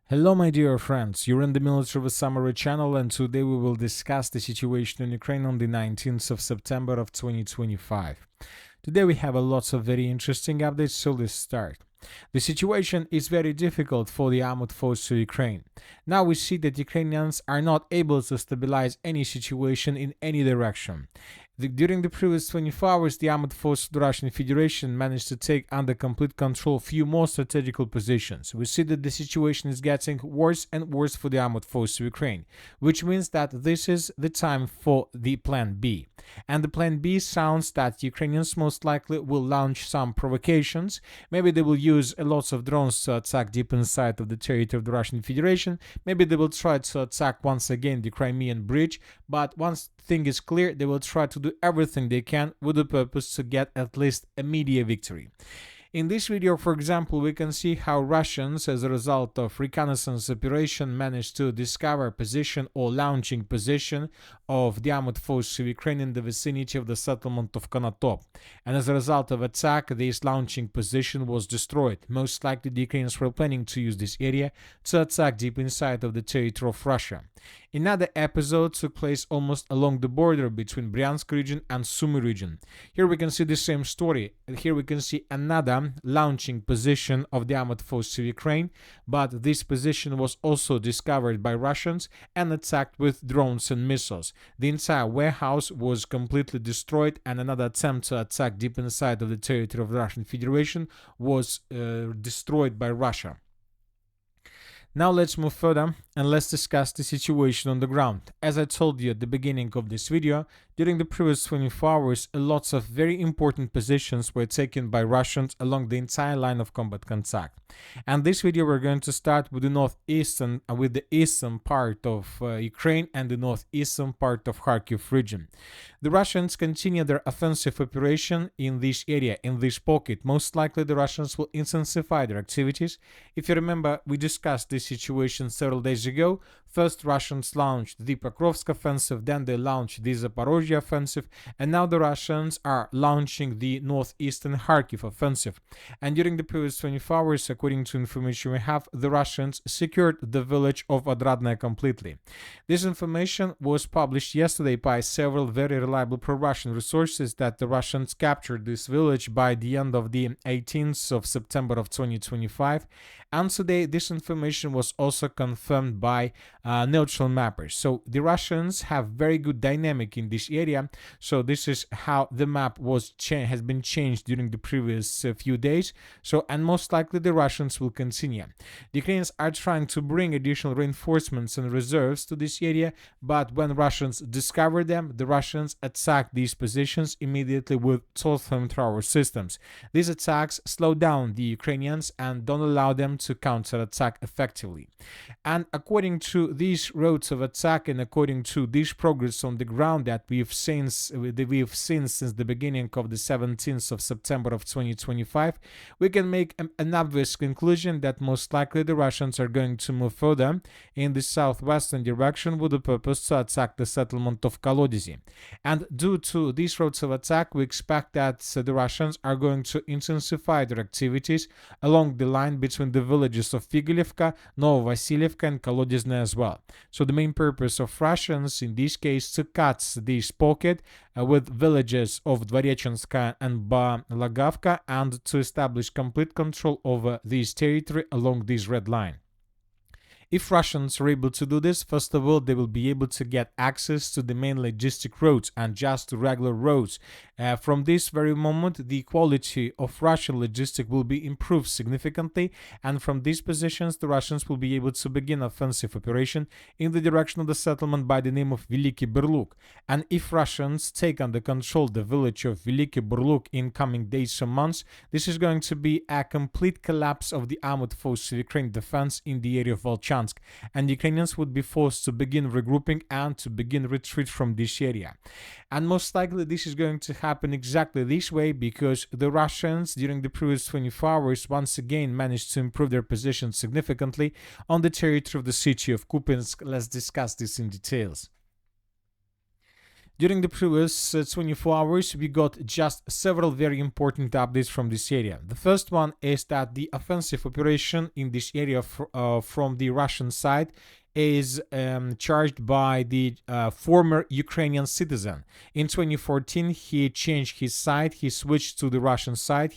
Hello my dear friends, you're in the Military of Summary channel and today we will discuss the situation in Ukraine on the 19th of September of 2025. Today we have a lots of very interesting updates, so let's start. The situation is very difficult for the armed forces of Ukraine. Now we see that Ukrainians are not able to stabilize any situation in any direction. During the previous 24 hours, the armed forces of the Russian Federation managed to take under complete control few more strategical positions. We see that the situation is getting worse and worse for the armed forces of Ukraine, which means that this is the time for the plan B. And the plan B sounds that Ukrainians most likely will launch some provocations. Maybe they will use lots of drones to attack deep inside of the territory of the Russian Federation. Maybe they will try to attack once again the Crimean bridge. But one thing is clear, they will try to do everything they can with the purpose to get at least a media victory. In this video, for example, we can see how Russians, as a result of reconnaissance operation, managed to discover position or launching position of the armed forces of Ukraine in the vicinity of the settlement of Konotop. And as a result of attack, this launching position was destroyed. Most likely the Ukrainians were planning to use this area to attack deep inside of the territory of Russia. Another episode took place almost along the border between Bryansk region and Sumy region. Here we can see the same story. Here we can see another launching position of the armed forces of Ukraine, but this position was also discovered by Russians and attacked with drones and missiles. The entire warehouse was completely destroyed, and another attempt to attack deep inside of the territory of the Russian Federation was destroyed by Russia. Now let's move further and let's discuss the situation on the ground. As I told you at the beginning of this video, during the previous 24 hours, lots of very important positions were taken by Russians along the entire line of combat contact. And this video we're going to start with the eastern part of Ukraine and the northeastern part of Kharkiv region. The Russians continue their offensive operation in this area, in this pocket. Most likely the Russians will intensify their activities. If you remember, we discussed this situation several days ago. First, Russians launched the Pokrovsk offensive, then they launched the Zaporizhzhia offensive, and now the Russians are launching the northeastern Kharkiv offensive. And during the previous 24 hours, according to information we have, the Russians secured the village of Odradnaya completely. This information was published yesterday by several very reliable pro-Russian resources that the Russians captured this village by the end of the 18th of September of 2025. And today, this information was also confirmed by neutral mappers. So the Russians have very good dynamic in this area. So this is how the map has been changed during the previous few days. So, and most likely the Russians will continue. The Ukrainians are trying to bring additional reinforcements and reserves to this area, but when Russians discover them, the Russians attack these positions immediately with flamethrower systems. These attacks slow down the Ukrainians and don't allow them to counterattack effectively. And according to these routes of attack and according to this progress on the ground that we've seen since the beginning of the 17th of September of 2025, we can make an obvious conclusion that most likely the Russians are going to move further in the southwestern direction with the purpose to attack the settlement of Kolodezi. And due to these routes of attack, we expect that the Russians are going to intensify their activities along the line between the villages of Figilevka, Novoivanivka and Kolodezhny as well. So the main purpose of Russians in this case to cut this pocket with villages of Dvorechenska and Balagavka and to establish complete control over this territory along this red line. If Russians are able to do this, first of all, they will be able to get access to the main logistic roads and just to regular roads. From this very moment, the quality of Russian logistic will be improved significantly, and from these positions, the Russians will be able to begin offensive operation in the direction of the settlement by the name of Veliki Burluk. And if Russians take under control the village of Veliki Burluk in coming days or months, this is going to be a complete collapse of the armed forces of Ukraine defense in the area of Volchansk. And Ukrainians would be forced to begin regrouping and to begin retreat from this area. And most likely this is going to happen exactly this way because the Russians during the previous 24 hours once again managed to improve their position significantly on the territory of the city of Kupiansk. Let's discuss this in details. During the previous 24 hours, we got just several very important updates from this area. The first one is that the offensive operation in this area from the Russian side is charged by the former Ukrainian citizen. In 2014, he changed his side. He switched to the Russian side.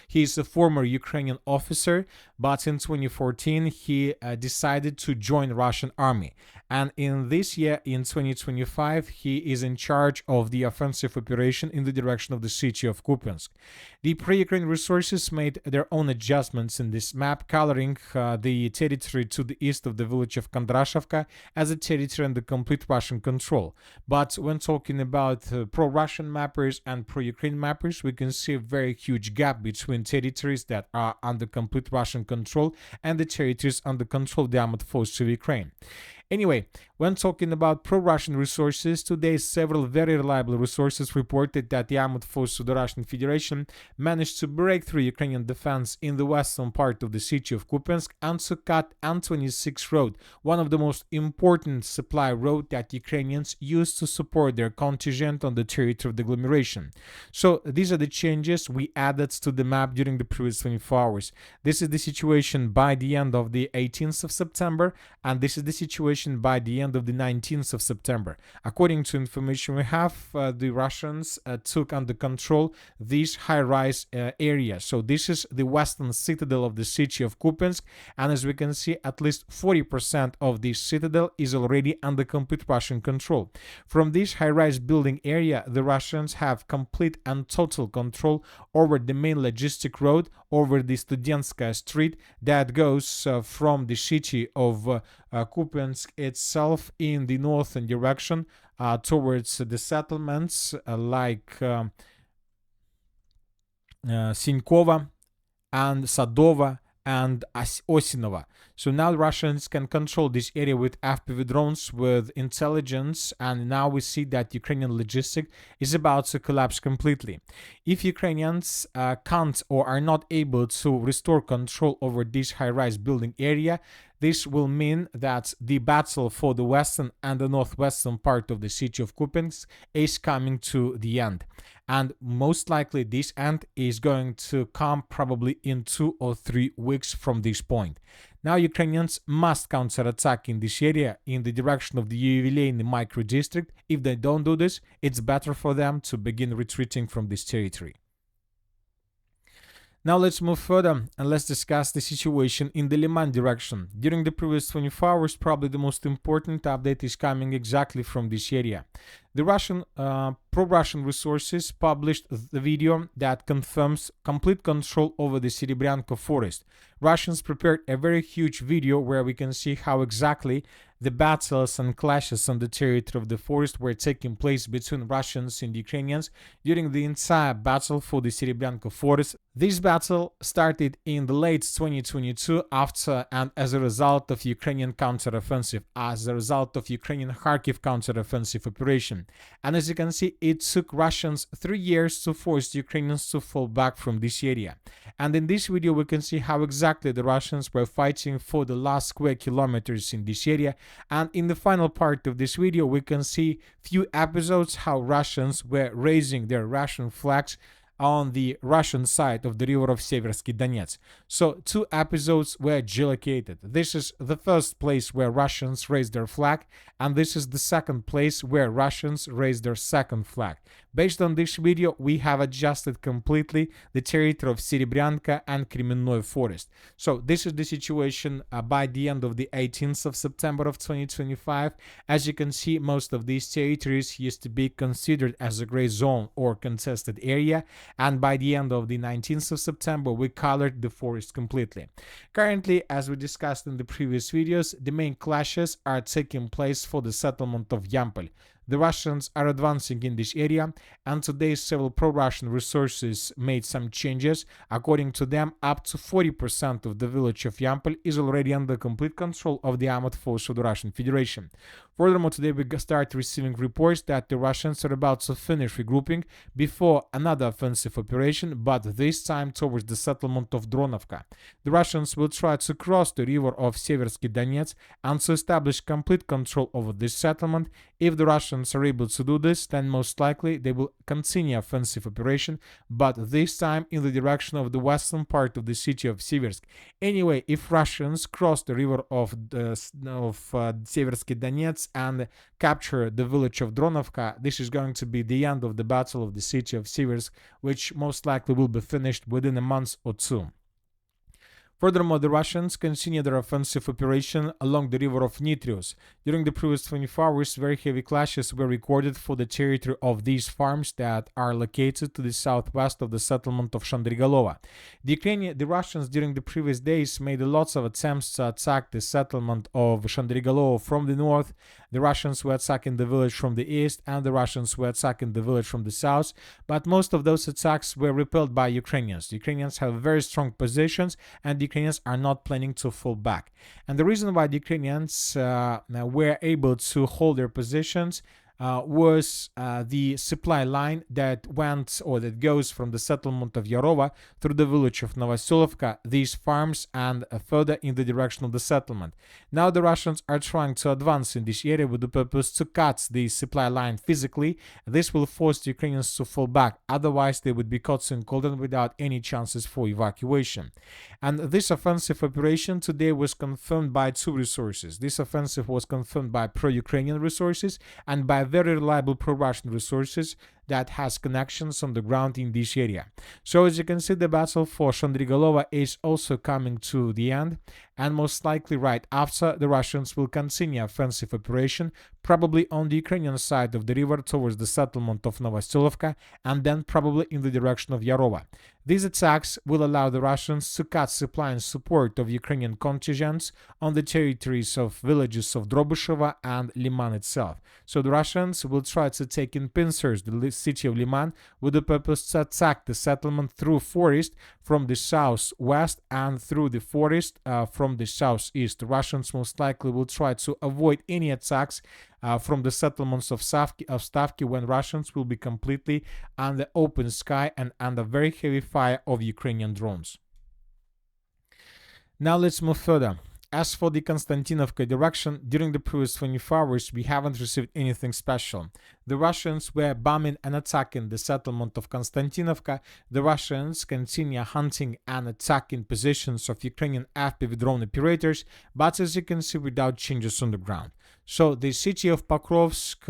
He's a former Ukrainian officer, but in 2014, he decided to join Russian army. And in this year, in 2025, he is in charge of the offensive operation in the direction of the city of Kupiansk. The pro-Ukraine resources made their own adjustments in this map, coloring the territory to the east of the village of Kondrashevka as a territory under complete Russian control. But when talking about pro-Russian mappers and pro-Ukraine mappers, we can see a very huge gap between territories that are under complete Russian control and the territories under control of the armed forces of Ukraine. Anyway, when talking about pro-Russian resources, today several very reliable resources reported that the armed forces of the Russian Federation managed to break through Ukrainian defense in the western part of the city of Kupiansk and to cut N26 road, one of the most important supply road that Ukrainians use to support their contingent on the territory of the agglomeration. So these are the changes we added to the map during the previous 24 hours. This is the situation by the end of the 18th of September, and this is the situation by the end of the 19th of September. According to information we have, the Russians took under control these high-rise areas. So this is the western citadel of the city of Kupiansk, and as we can see, at least 40% of this citadel is already under complete Russian control. From this high-rise building area, the Russians have complete and total control over the main logistic road, over the Studentskaya street that goes from the city of Kupiansk itself in the northern direction towards the settlements like Sinkova and Sadova and Osinova. So now Russians can control this area with FPV drones, with intelligence, and now we see that Ukrainian logistic is about to collapse completely. If Ukrainians can't or are not able to restore control over this high-rise building area, this will mean that the battle for the western and the northwestern part of the city of Kupiansk is coming to the end. And most likely this end is going to come probably in 2 or 3 weeks from this point. Now Ukrainians must counterattack in this area in the direction of the Yubileyny micro-district. If they don't do this, it's better for them to begin retreating from this territory. Now let's move further and let's discuss the situation in the Lyman direction. During the previous 24 hours, probably the most important update is coming exactly from this area. The Russian pro-Russian resources published the video that confirms complete control over the Serebryanka forest. Russians prepared a very huge video where we can see how exactly the battles and clashes on the territory of the forest were taking place between Russians and Ukrainians during the entire battle for the Serebryanka forest. This battle started in the late 2022 after and as a result of Ukrainian counteroffensive, as a result of Ukrainian Kharkiv counteroffensive operation. And as you can see, it took Russians 3 years to force the Ukrainians to fall back from this area. And in this video, we can see how exactly the Russians were fighting for the last square kilometers in this area. And in the final part of this video, we can see few episodes how Russians were raising their Russian flags on the Russian side of the river of Seversky Donetsk. So 2 episodes were geolocated. This is the first place where Russians raised their flag, and this is the second place where Russians raised their second flag. Based on this video, we have adjusted completely the territory of Serebryanka and Kremennoye forest. So this is the situation by the end of the 18th of September of 2025. As you can see, most of these territories used to be considered as a gray zone or contested area, and by the end of the 19th of September, we colored the forest completely. Currently, as we discussed in the previous videos, the main clashes are taking place for the settlement of Yampol. The Russians are advancing in this area, and today several pro-Russian resources made some changes. According to them, up to 40% of the village of Yampol is already under complete control of the armed forces of the Russian Federation. Furthermore, today we start receiving reports that the Russians are about to finish regrouping before another offensive operation, but this time towards the settlement of Dronovka. The Russians will try to cross the river of Seversky Donetsk and to establish complete control over this settlement If the Russians are able to do this, then most likely they will continue offensive operation, but this time in the direction of the western part of the city of Siversk. Anyway, if Russians cross the river of Seversky Donetsk and capture the village of Dronovka, this is going to be the end of the battle of the city of Siversk, which most likely will be finished within a month or two. Furthermore, the Russians continue their offensive operation along the river of Nitrius. During the previous 24 hours, very heavy clashes were recorded for the territory of these farms that are located to the southwest of the settlement of Shandrigalova. The Russians during the previous days made lots of attempts to attack the settlement of Shandrigalova from the north. The Russians were attacking the village from the east, and the Russians were attacking the village from the south, but most of those attacks were repelled by Ukrainians. The Ukrainians have very strong positions, and the Ukrainians are not planning to fall back. And the reason why the Ukrainians were able to hold their positions was the supply line that went or that goes from the settlement of Yarova through the village of Novoivanivka, these farms, and further in the direction of the settlement. Now the Russians are trying to advance in this area with the purpose to cut the supply line physically. This will force the Ukrainians to fall back, otherwise they would be caught in cold and without any chances for evacuation. And this offensive operation today was confirmed by two resources. This offensive was confirmed by pro-Ukrainian resources and by very reliable pro-Russian resources that has connections on the ground in this area. So as you can see, the battle for Shandrigalova is also coming to the end, and most likely right after, the Russians will continue offensive operation, probably on the Ukrainian side of the river towards the settlement of Novoivanivka, and then probably in the direction of Yarova. These attacks will allow the Russians to cut supply and support of Ukrainian contingents on the territories of villages of Drobusheva and Lyman itself. So the Russians will try to take in pincers the city of Lyman with the purpose to attack the settlement through forest from the southwest and through the forest from the southeast. The Russians most likely will try to avoid any attacks from the settlements of Stavki when Russians will be completely under open sky and under very heavy fire of Ukrainian drones. Now let's move further. As for the Konstantinovka direction, during the previous 24 hours, we haven't received anything special. The Russians were bombing and attacking the settlement of Konstantinovka. The Russians continue hunting and attacking positions of Ukrainian FPV drone operators, but as you can see, without changes on the ground. So the city of Pokrovsk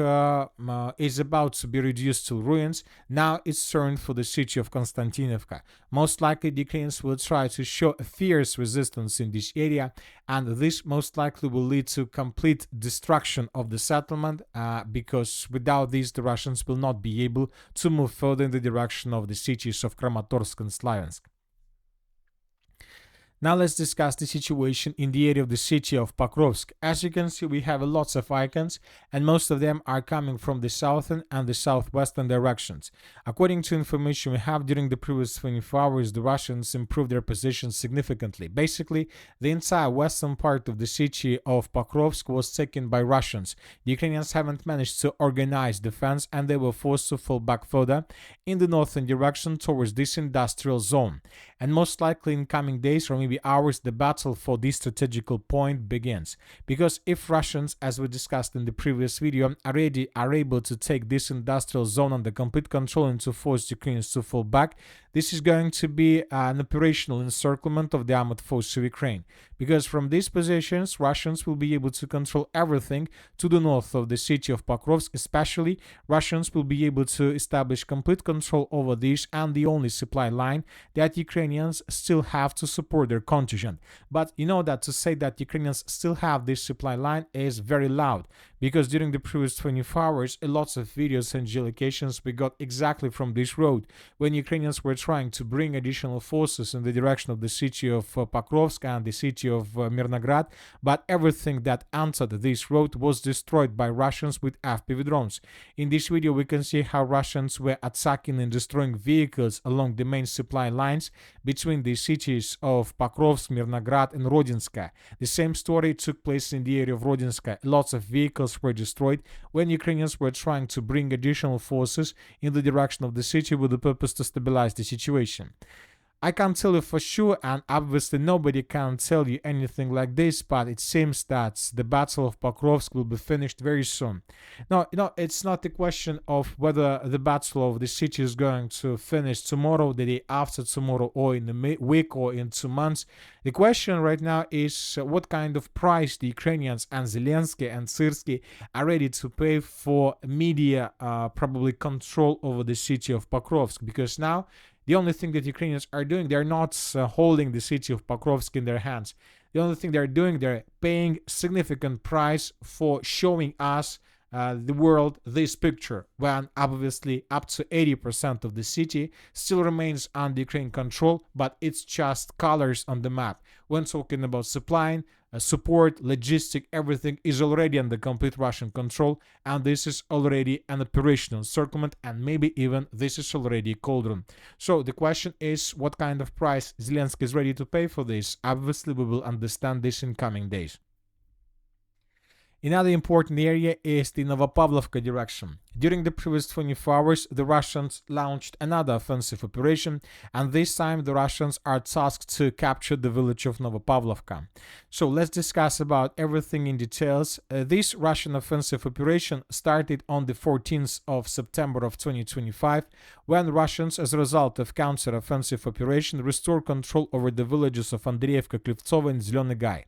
is about to be reduced to ruins. Now it's turned for the city of Konstantinovka. Most likely the Ukrainians will try to show a fierce resistance in this area, and this most likely will lead to complete destruction of the settlement because without this the Russians will not be able to move further in the direction of the cities of Kramatorsk and Slaviansk. Now let's discuss the situation in the area of the city of Pokrovsk. As you can see, we have lots of icons, and most of them are coming from the southern and the southwestern directions. According to information we have, during the previous 24 hours, the Russians improved their position significantly. Basically, the entire western part of the city of Pokrovsk was taken by Russians. The Ukrainians haven't managed to organize defense, and they were forced to fall back further in the northern direction towards this industrial zone. And most likely in coming days or maybe hours, the battle for this strategical point begins. Because if Russians, as we discussed in the previous video, already are able to take this industrial zone under complete control and to force Ukrainians to fall back, this is going to be an operational encirclement of the armed forces of Ukraine. Because from these positions, Russians will be able to control everything to the north of the city of Pokrovsk. Especially, Russians will be able to establish complete control over this and the only supply line that Ukrainians still have to support their contingent. But you know that to say that Ukrainians still have this supply line is very loud, because during the previous 24 hours, lots of videos and geolocations we got exactly from this road, when Ukrainians were trying to bring additional forces in the direction of the city of Pokrovsk and the city of Mirnograd, but everything that entered this road was destroyed by Russians with FPV drones. In this video, we can see how Russians were attacking and destroying vehicles along the main supply lines between the cities of Pokrovsk, Mirnograd, and Rodinska. The same story took place in the area of Rodinska. Lots of vehicles were destroyed when Ukrainians were trying to bring additional forces in the direction of the city with the purpose to stabilize the situation. I can't tell you for sure, and obviously nobody can tell you anything like this, but it seems that the Battle of Pokrovsk will be finished very soon. No, it's not a question of whether the Battle of the city is going to finish tomorrow, the day after tomorrow, or in a week, or in 2 months. The question right now is what kind of price the Ukrainians and Zelensky and Sirsky are ready to pay for media probably control over the city of Pokrovsk, because now the only thing that Ukrainians are doing, they're not holding the city of Pokrovsk in their hands. The only thing they're doing, they're paying significant price for showing us the world this picture, when obviously up to 80% of the city still remains under Ukraine control, but it's just colors on the map. When talking about supplying, support, logistic, everything is already under complete Russian control, and this is already an operational circlement, and maybe even this is already a cauldron. So the question is, what kind of price Zelensky is ready to pay for this? Obviously, we will understand this in coming days. Another important area is the Novopavlovka direction. During the previous 24 hours, the Russians launched another offensive operation, and this time the Russians are tasked to capture the village of Novopavlovka. So let's discuss about everything in details. This Russian offensive operation started on the 14th of September of 2025, when Russians, as a result of counter-offensive operation, restored control over the villages of Andreevka, Killzone, and Zelený Gai.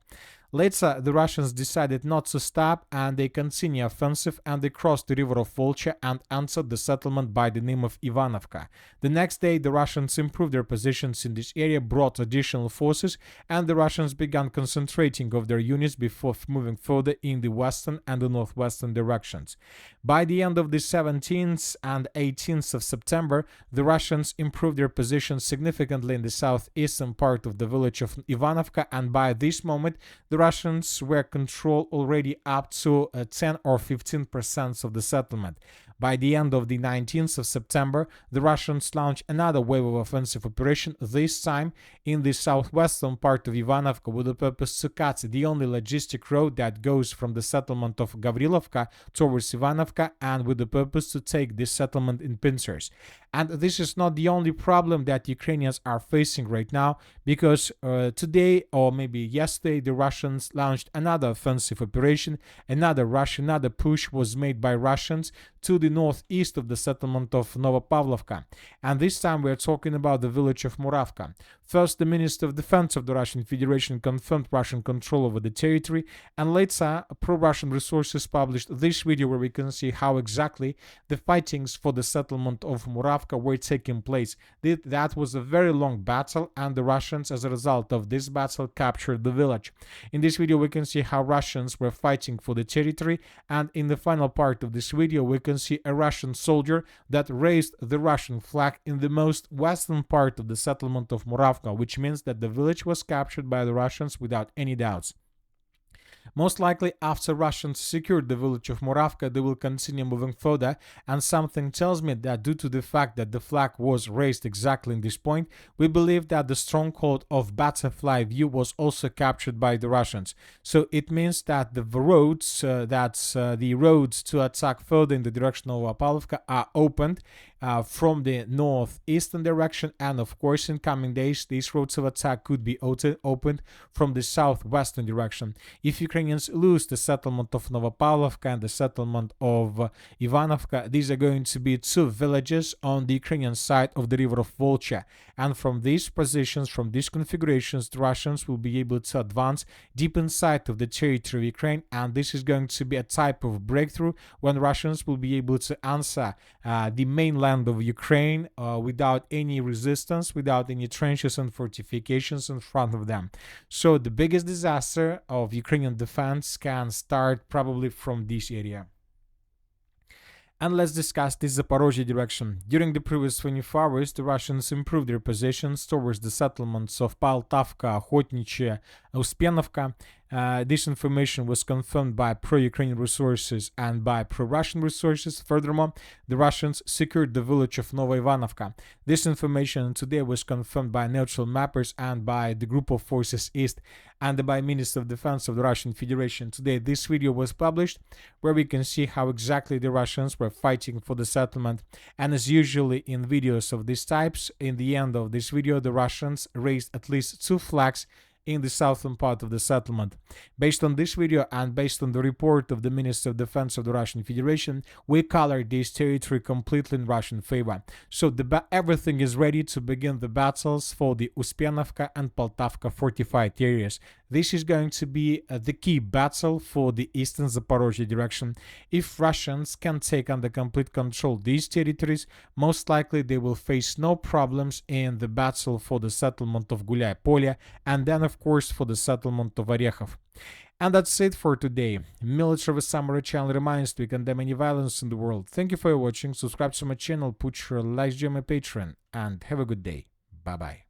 Later, the Russians decided not to stop, and they continued offensive, and they crossed the river of Volcha and entered the settlement by the name of Ivanovka. The next day, the Russians improved their positions in this area, brought additional forces, and the Russians began concentrating of their units before moving further in the western and the northwestern directions. By the end of the 17th and 18th of September, the Russians improved their positions significantly in the southeastern part of the village of Ivanovka, and by this moment, the Russians were controlled already up to 10 or 15% of the settlement. By the end of the 19th of September, the Russians launched another wave of offensive operation, this time in the southwestern part of Ivanovka, with the purpose to cut the only logistic road that goes from the settlement of Gavrilovka towards Ivanovka, and with the purpose to take this settlement in pincers. And this is not the only problem that Ukrainians are facing right now, because today, or maybe yesterday, the Russians launched another offensive operation. Another push was made by Russians to the northeast of the settlement of Novopavlovka. And this time we are talking about the village of Muravka. First, the Minister of Defense of the Russian Federation confirmed Russian control over the territory, and later pro-Russian resources published this video where we can see how exactly the fightings for the settlement of Muravka were taking place. That was a very long battle, and the Russians, as a result of this battle, captured the village. In this video we can see how Russians were fighting for the territory, and in the final part of this video we can see a Russian soldier that raised the Russian flag in the most western part of the settlement of Muravka, which means that the village was captured by the Russians without any doubts. Most likely, after Russians secured the village of Muravka, they will continue moving further, and something tells me that due to the fact that the flag was raised exactly in this point, we believe that the stronghold of Butterfly View was also captured by the Russians. So it means that the roads, the roads to attack further in the direction of Pavlovka are opened from the northeastern direction, and of course in coming days these roads of attack could be opened from the southwestern direction. If Ukrainians lose the settlement of Novopavlovka and the settlement of Ivanovka, these are going to be two villages on the Ukrainian side of the river of Volcha, and from these positions, from these configurations, the Russians will be able to advance deep inside of the territory of Ukraine, and this is going to be a type of breakthrough when Russians will be able to answer the mainland of Ukraine without any resistance, without any trenches and fortifications in front of them. So the biggest disaster of Ukrainian defense can start probably from this area. And let's discuss the Zaporizhzhia direction. During the previous 24 hours, the Russians improved their positions towards the settlements of Poltavka, Охотничье, Uspenovka. This information was confirmed by pro-Ukrainian resources and by pro-Russian resources. Furthermore, the Russians secured the village of Novoivanivka. This information today was confirmed by neutral mappers and by the Group of Forces East and by Minister of Defense of the Russian Federation. Today, this video was published where we can see how exactly the Russians were fighting for the settlement. And as usually in videos of these types, in the end of this video, the Russians raised at least 2 flags in the southern part of the settlement. Based on this video and based on the report of the Minister of Defense of the Russian Federation, we colored this territory completely in Russian favor. So everything is ready to begin the battles for the Uspianovka and Poltavka fortified areas. This is going to be the key battle for the eastern Zaporizhzhia direction. If Russians can take under complete control these territories, most likely they will face no problems in the battle for the settlement of Gulyai Polya and then of course for the settlement of Orekhov. And that's it for today. Military Summary channel reminds we condemn any violence in the world. Thank you for watching, subscribe to my channel, put your likes on my Patreon, and have a good day. Bye bye.